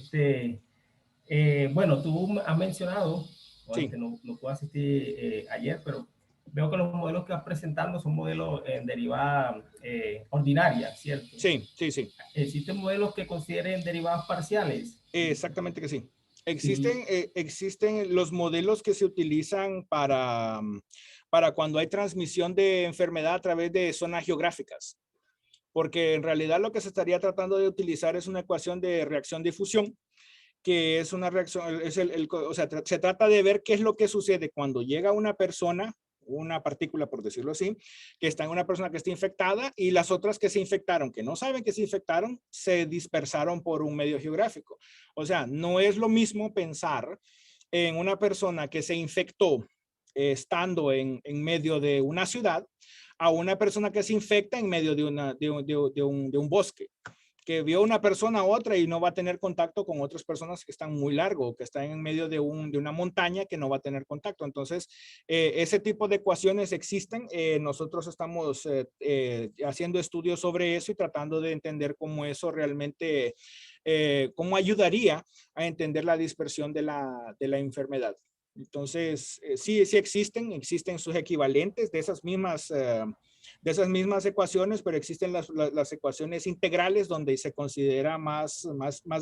Bueno, tú has mencionado, Sí, no puedo asistir ayer, pero veo que los modelos que vas presentando son modelos en derivada ordinaria, ¿cierto? sí, sí, sí. ¿Existen modelos que consideren derivadas parciales? Exactamente que sí. Y, Existen los modelos que se utilizan para cuando hay transmisión de enfermedad a través de zonas geográficas, porque en realidad lo que se estaría tratando de utilizar es una ecuación de reacción-difusión, que es una reacción, o sea, se trata de ver qué es lo que sucede cuando llega una persona, una partícula, por decirlo así, que está en una persona que está infectada y las otras que se infectaron, que no saben que se infectaron, se dispersaron por un medio geográfico. O sea, no es lo mismo pensar en una persona que se infectó estando en medio de una ciudad a una persona que se infecta en medio de un bosque, que vio una persona a otra y no va a tener contacto con otras personas que están muy largo, que están en medio de una montaña que no va a tener contacto. Entonces, ese tipo de ecuaciones existen. Nosotros estamos haciendo estudios sobre eso y tratando de entender cómo eso realmente, cómo ayudaría a entender la dispersión de la enfermedad. Entonces, sí, sí existen sus equivalentes de esas mismas ecuaciones, pero existen las ecuaciones integrales donde se considera más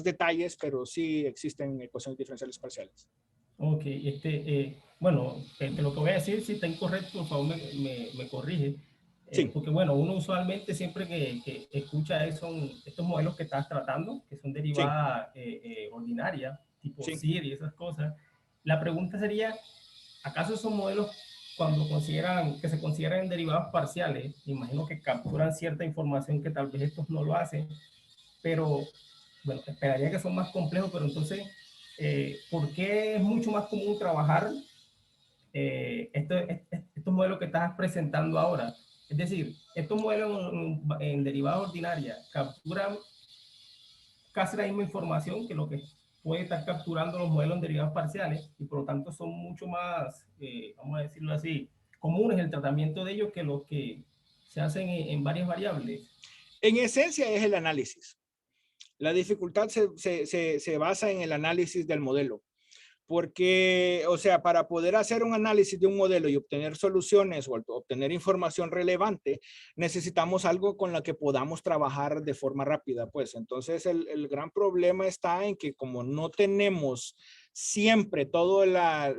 detalles, pero sí existen ecuaciones diferenciales parciales. ok, bueno, lo que voy a decir, si está incorrecto, por favor me corrige. Sí, Porque bueno, uno usualmente siempre que escucha son estos modelos que estás tratando, que son sí, derivadas ordinarias, tipo sí. CIR y esas cosas. La pregunta sería, ¿acaso esos modelos, cuando que se consideran derivados parciales, imagino que capturan cierta información que tal vez estos no lo hacen, pero bueno, esperaría que son más complejos, pero entonces, ¿por qué es mucho más común trabajar estos modelos que estás presentando ahora? Es decir, estos modelos en derivadas ordinarias capturan casi la misma información que lo que puede estar capturando los modelos en derivadas parciales y por lo tanto son mucho más, vamos a decirlo así, comunes el tratamiento de ellos que los que se hacen en varias variables. En esencia es el análisis. La dificultad se basa en el análisis del modelo. Porque, o sea, para poder hacer un análisis de un modelo y obtener soluciones o obtener información relevante, necesitamos algo con la que podamos trabajar de forma rápida, pues. Entonces, el gran problema está en que como no tenemos siempre todas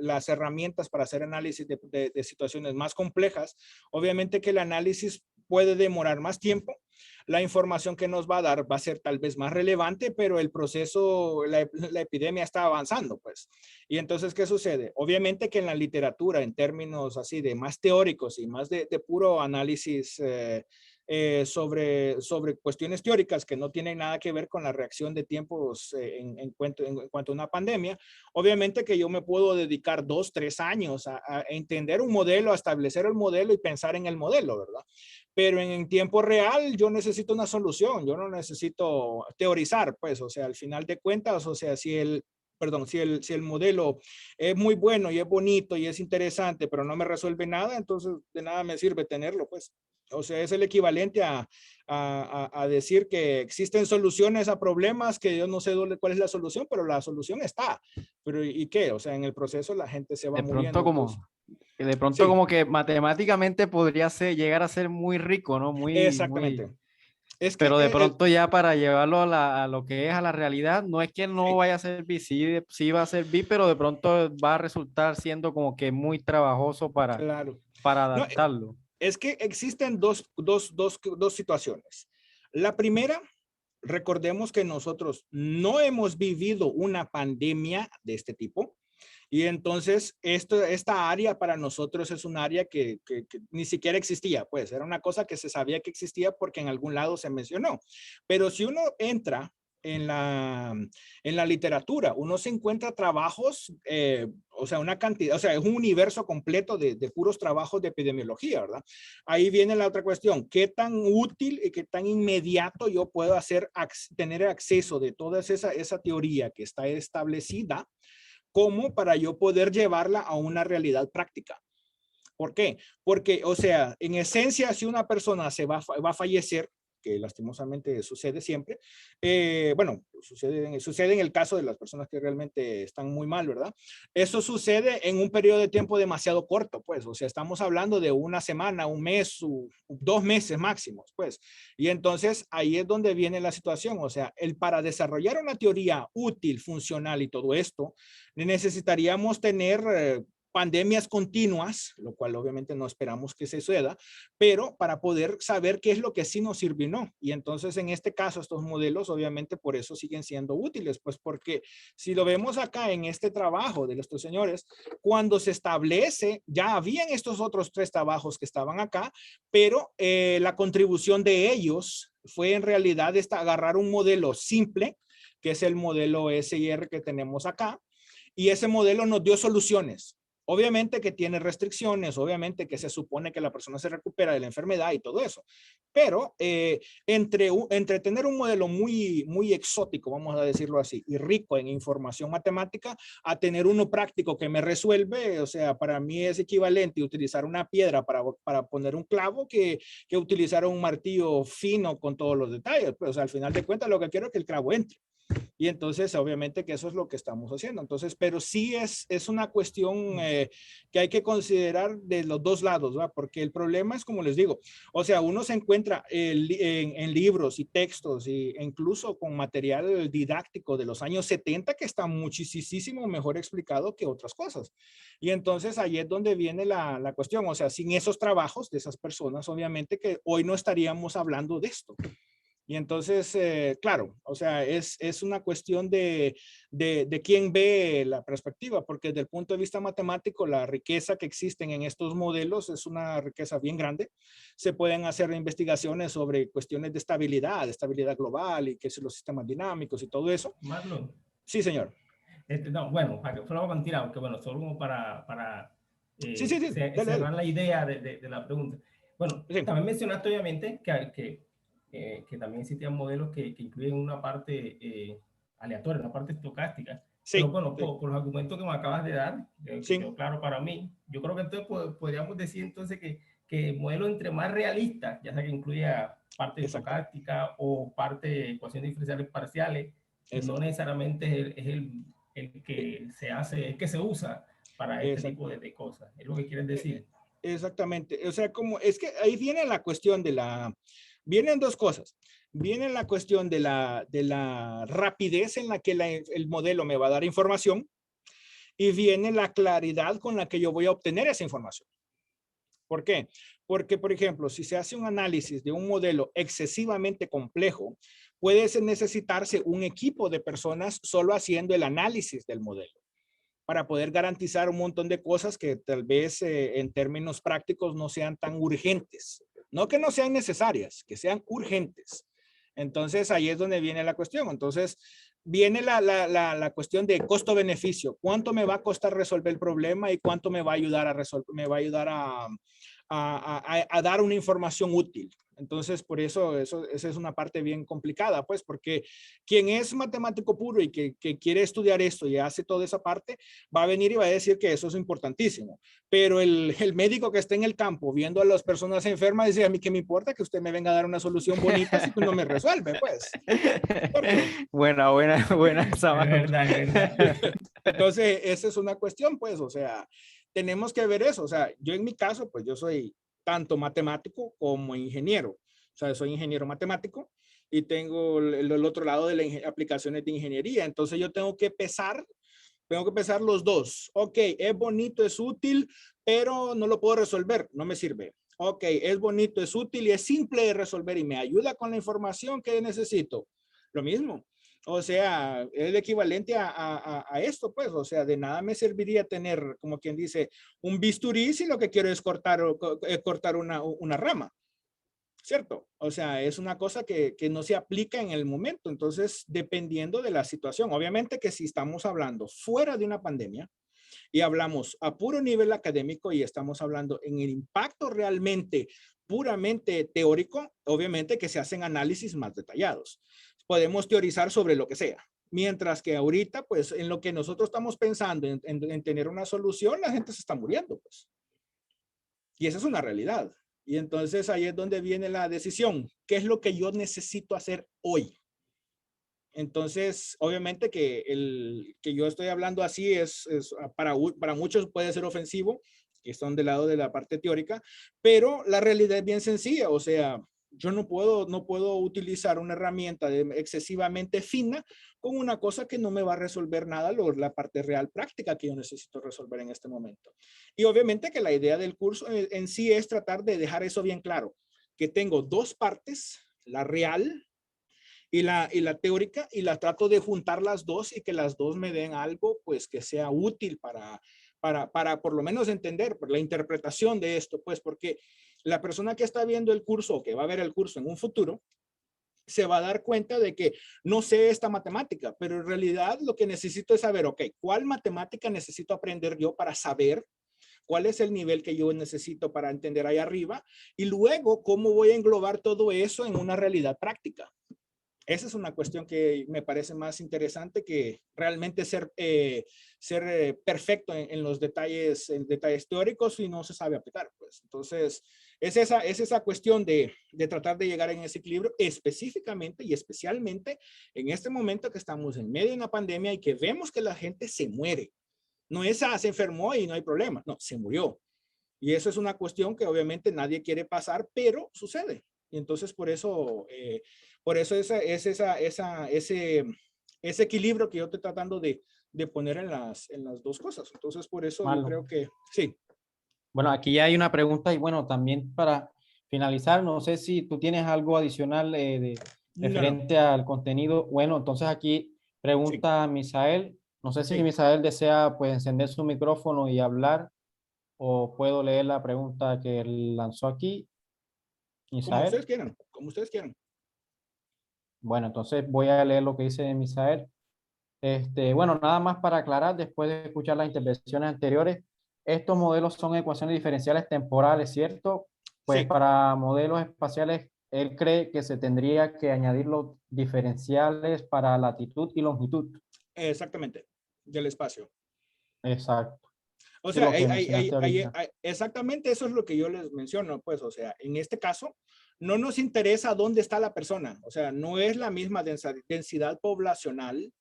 las herramientas para hacer análisis de situaciones más complejas, obviamente que el análisis puede demorar más tiempo. La información que nos va a dar va a ser tal vez más relevante, pero el proceso, la epidemia está avanzando, pues. Y entonces, ¿qué sucede? Obviamente que en la literatura, en términos así de más teóricos y más de puro análisis sobre cuestiones teóricas que no tienen nada que ver con la reacción de tiempos en cuanto a una pandemia, obviamente que yo me puedo dedicar 2, 3 años a entender un modelo, a establecer el modelo y pensar en el modelo, ¿verdad? Pero en tiempo real yo necesito una solución, yo no necesito teorizar, pues, o sea, al final de cuentas, o sea, si el modelo es muy bueno y es bonito y es interesante, pero no me resuelve nada, entonces de nada me sirve tenerlo, pues. O sea, es el equivalente a decir que existen soluciones a problemas que yo no sé cuál es la solución, pero la solución está. Pero ¿y qué? O sea, en el proceso la gente se va De pronto muriendo. Entonces, como, de pronto sí, como que matemáticamente podría ser, llegar a ser muy rico, ¿no? exactamente. Es que Pero de pronto ya para llevarlo a lo que es a la realidad, no es que no sí, vaya a servir, sí, sí va a servir, pero de pronto va a resultar siendo como que muy trabajoso claro. para No, adaptarlo. es que existen dos situaciones. La primera, recordemos que nosotros no hemos vivido una pandemia de este tipo. Y entonces esta área para nosotros es un área que ni siquiera existía, pues era una cosa que se sabía que existía porque en algún lado se mencionó. Pero si uno entra en la literatura, uno se encuentra trabajos, o sea, una cantidad, o sea, es un universo completo de puros trabajos de epidemiología, ¿verdad? Ahí viene la otra cuestión, ¿qué tan útil y qué tan inmediato yo puedo tener acceso de toda esa teoría que está establecida como para yo poder llevarla a una realidad práctica? ¿Por qué? Porque, o sea, en esencia, si una persona va a fallecer, que lastimosamente sucede siempre, bueno, sucede en el caso de las personas que realmente están muy mal, ¿verdad? Eso sucede en un periodo de tiempo demasiado corto, pues, o sea, estamos hablando de una semana, un mes, 2 meses máximo, pues. Y entonces ahí es donde viene la situación, o sea, para desarrollar una teoría útil, funcional y todo esto, necesitaríamos tener pandemias continuas, lo cual obviamente no esperamos que se suceda, pero para poder saber qué es lo que sí nos sirve y no. Y entonces en este caso estos modelos obviamente por eso siguen siendo útiles, pues porque si lo vemos acá en este trabajo de estos señores, cuando se establece, ya habían estos otros 3 trabajos que estaban acá, pero la contribución de ellos fue en realidad agarrar un modelo simple, que es el modelo SIR que tenemos acá, y ese modelo nos dio soluciones. Obviamente que tiene restricciones, obviamente que se supone que la persona se recupera de la enfermedad y todo eso, pero entre tener un modelo muy, muy exótico, vamos a decirlo así, y rico en información matemática, a tener uno práctico que me resuelve, o sea, para mí es equivalente utilizar una piedra para poner un clavo que utilizar un martillo fino con todos los detalles. Pues al final de cuentas lo que quiero es que el clavo entre. Y entonces, obviamente que eso es lo que estamos haciendo. Entonces, pero sí es una cuestión que hay que considerar de los dos lados, ¿verdad? Porque el problema es, como les digo, o sea, uno se encuentra en libros y textos e incluso con material didáctico de los años 70 que está muchísimo mejor explicado que otras cosas. Y entonces ahí es donde viene la cuestión. O sea, sin esos trabajos de esas personas, obviamente que hoy no estaríamos hablando de esto. Y entonces, claro, o sea, es una cuestión de quién ve la perspectiva, porque desde el punto de vista matemático, la riqueza que existen en estos modelos es una riqueza bien grande. Se pueden hacer investigaciones sobre cuestiones de estabilidad global y qué son los sistemas dinámicos y todo eso. Marlon. Sí, señor. No, bueno, para que fuera mentira, aunque bueno, solo como para Sí, sí, sí, dale, cerrar dale. la idea de la pregunta. Bueno, Sí, también mencionaste obviamente que también existían modelos que incluyen una parte aleatoria, una parte estocástica. Pero sí, bueno, sí, por los argumentos que me acabas de dar, que sí, quedó claro para mí, yo creo que entonces podríamos decir entonces que el modelo entre más realista, ya sea que incluya parte exacto, estocástica o parte de ecuaciones diferenciales parciales, no exacto, necesariamente el que se hace, el que se usa para este exacto. tipo de cosas. Es lo que quieres decir. Exactamente. O sea, como es que ahí viene la cuestión vienen dos cosas. Viene la cuestión de la rapidez en la que el modelo me va a dar información y viene la claridad con la que yo voy a obtener esa información. ¿Por qué? Porque, por ejemplo, si se hace un análisis de un modelo excesivamente complejo, puede necesitarse un equipo de personas solo haciendo el análisis del modelo para poder garantizar un montón de cosas que tal vez en términos prácticos no sean tan urgentes. No que no sean necesarias, que sean urgentes. Entonces ahí es donde viene la cuestión. Entonces viene la cuestión de costo-beneficio. ¿Cuánto me va a costar resolver el problema y cuánto me va a ayudar a resolver, me va a ayudar a dar una información útil? Entonces, por eso, esa es una parte bien complicada, pues, porque quien es matemático puro y que quiere estudiar esto y hace toda esa parte, va a venir y va a decir que eso es importantísimo. Pero el médico que está en el campo viendo a las personas enfermas dice, a mí qué me importa que usted me venga a dar una solución bonita si no me resuelve, pues. ¿Cierto? Buena esa Es mano. verdad, es verdad. Entonces, esa es una cuestión, pues, o sea, tenemos que ver eso. O sea, yo en mi caso, pues yo soy tanto matemático como ingeniero. O sea, soy ingeniero matemático y tengo el otro lado de las aplicaciones de ingeniería. Entonces yo tengo que pesar los dos. Ok, es bonito, es útil, pero no lo puedo resolver, no me sirve. Ok, es bonito, es útil y es simple de resolver y me ayuda con la información que necesito. Lo mismo. O sea, es el equivalente a esto, pues. O sea, de nada me serviría tener, como quien dice, un bisturí si lo que quiero es cortar una rama. ¿Cierto? O sea, es una cosa que no se aplica en el momento. Entonces, dependiendo de la situación, obviamente que si estamos hablando fuera de una pandemia y hablamos a puro nivel académico y estamos hablando en el impacto realmente puramente teórico, obviamente que se hacen análisis más detallados. Podemos teorizar sobre lo que sea. Mientras que ahorita, pues, en lo que nosotros estamos pensando en tener una solución, la gente se está muriendo, pues. Y esa es una realidad. Y entonces ahí es donde viene la decisión. ¿Qué es lo que yo necesito hacer hoy? Entonces, obviamente que el que yo estoy hablando así es para muchos puede ser ofensivo, que están del lado de la parte teórica, pero la realidad es bien sencilla. O sea, yo no puedo utilizar una herramienta excesivamente fina con una cosa que no me va a resolver nada, la parte real práctica que yo necesito resolver en este momento. Y obviamente que la idea del curso en sí es tratar de dejar eso bien claro, que tengo dos partes, la real y la teórica, y la trato de juntar las dos y que las dos me den algo pues que sea útil para por lo menos entender la interpretación de esto, pues porque la persona que está viendo el curso o que va a ver el curso en un futuro se va a dar cuenta de que no sé esta matemática, pero en realidad lo que necesito es saber, ok, ¿cuál matemática necesito aprender yo para saber cuál es el nivel que yo necesito para entender ahí arriba? Y luego, ¿cómo voy a englobar todo eso en una realidad práctica? Esa es una cuestión que me parece más interesante que realmente ser perfecto en los detalles, en detalles teóricos y no se sabe aplicar. Pues. Entonces, es esa cuestión de tratar de llegar en ese equilibrio específicamente y especialmente en este momento que estamos en medio de una pandemia y que vemos que la gente se muere. No es, se enfermó y no hay problema. No, se murió. Y eso es una cuestión que obviamente nadie quiere pasar, pero sucede. Y entonces por eso ese equilibrio que yo estoy tratando de poner en las dos cosas. Entonces por eso yo creo que sí. Bueno, aquí ya hay una pregunta y bueno, también para finalizar, no sé si tú tienes algo adicional No. referente al contenido. Bueno, entonces aquí Sí, pregunta Misael, no sé si sí. Misael desea pues encender su micrófono y hablar o puedo leer la pregunta que lanzó aquí, Como Misael. ustedes quieran, como ustedes quieran. Bueno, entonces voy a leer lo que dice Misael. Bueno, nada más para aclarar, después de escuchar las intervenciones anteriores, estos modelos son ecuaciones diferenciales temporales, ¿cierto? Pues Sí, para modelos espaciales, él cree que se tendría que añadir los diferenciales para latitud y longitud. exactamente. Del espacio. Exacto. O Sí, sea, lo que mencionaste ahorita. exactamente eso es lo que yo les menciono, pues, o sea, en este caso, no nos interesa dónde está la persona, o sea, no es la misma densidad poblacional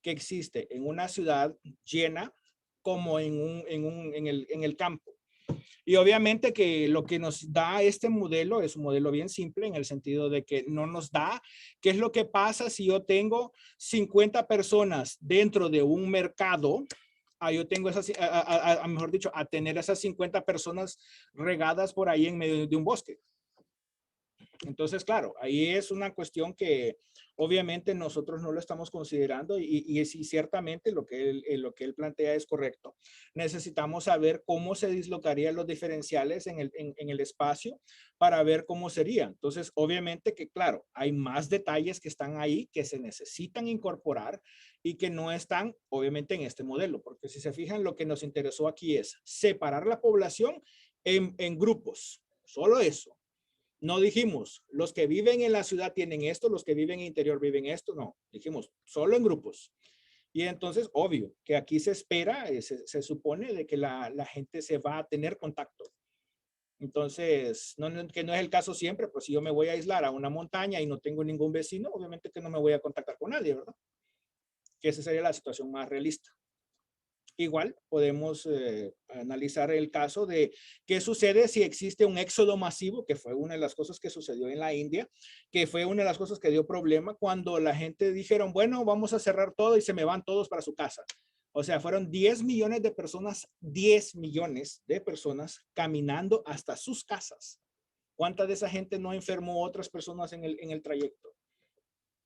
que existe en una ciudad llena como en el campo. Y obviamente que lo que nos da este modelo es un modelo bien simple en el sentido de que no nos da qué es lo que pasa si yo tengo 50 personas dentro de un mercado. Yo tengo esas, mejor dicho, a tener esas 50 personas regadas por ahí en medio de un bosque. Entonces, claro, ahí es una cuestión que obviamente nosotros no lo estamos considerando y ciertamente lo que él plantea es correcto. Necesitamos saber cómo se dislocarían los diferenciales en el espacio para ver cómo sería. Entonces, obviamente que, claro, hay más detalles que están ahí que se necesitan incorporar y que no están, obviamente, en este modelo, porque si se fijan, lo que nos interesó aquí es separar la población en grupos, solo eso. No dijimos, los que viven en la ciudad tienen esto, los que viven en el interior viven esto. No, dijimos, solo en grupos. Y entonces, obvio, que aquí se espera, se supone de que la gente se va a tener contacto. Entonces, que no es el caso siempre, pues si yo me voy a aislar a una montaña y no tengo ningún vecino, obviamente que no me voy a contactar con nadie, ¿verdad? Que esa sería la situación más realista. Igual podemos analizar el caso de qué sucede si existe un éxodo masivo, que fue una de las cosas que sucedió en la India, que fue una de las cosas que dio problema cuando la gente dijeron, bueno, vamos a cerrar todo y se me van todos para su casa. O sea, fueron 10 millones de personas, 10 millones de personas caminando hasta sus casas. ¿Cuánta de esa gente no enfermó a otras personas en el trayecto?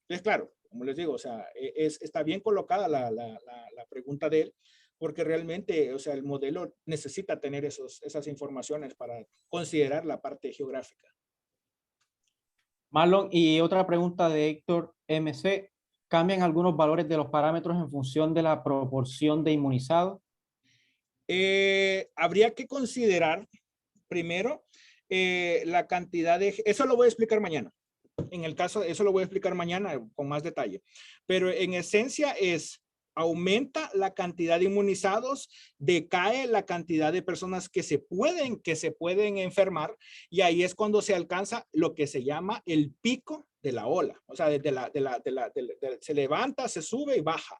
Entonces, claro, como les digo, o sea, está bien colocada la pregunta de él, porque realmente, o sea, el modelo necesita tener esas informaciones para considerar la parte geográfica. Marlon, y otra pregunta de Héctor MC. ¿Cambian algunos valores de los parámetros en función de la proporción de inmunizados? Habría que considerar primero la cantidad de... Eso lo voy a explicar mañana. En el caso, eso lo voy a explicar mañana con más detalle. Pero en esencia aumenta la cantidad de inmunizados, decae la cantidad de personas que se pueden enfermar, y ahí es cuando se alcanza lo que se llama el pico de la ola. O sea, se levanta, se sube y baja.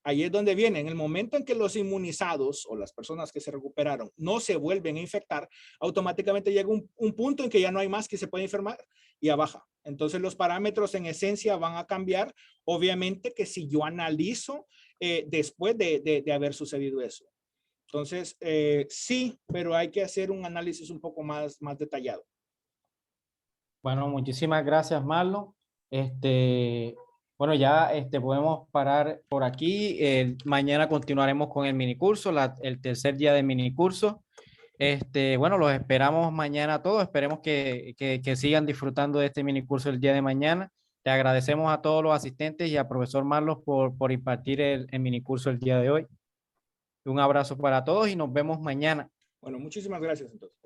Ahí es donde viene, en el momento en que los inmunizados o las personas que se recuperaron no se vuelven a infectar, automáticamente llega un punto en que ya no hay más que se puede enfermar y ya baja. Entonces los parámetros en esencia van a cambiar, obviamente que si yo analizo después de haber sucedido eso. Entonces, sí, pero hay que hacer un análisis un poco más detallado. Bueno, muchísimas gracias, Marlon. Bueno, ya podemos parar por aquí. Mañana continuaremos con el minicurso, el tercer día del minicurso. Bueno, los esperamos mañana todos. Esperemos que sigan disfrutando de este minicurso el día de mañana. Te agradecemos a todos los asistentes y a profesor Marlos por impartir el minicurso el día de hoy. Un abrazo para todos y nos vemos mañana. Bueno, muchísimas gracias entonces.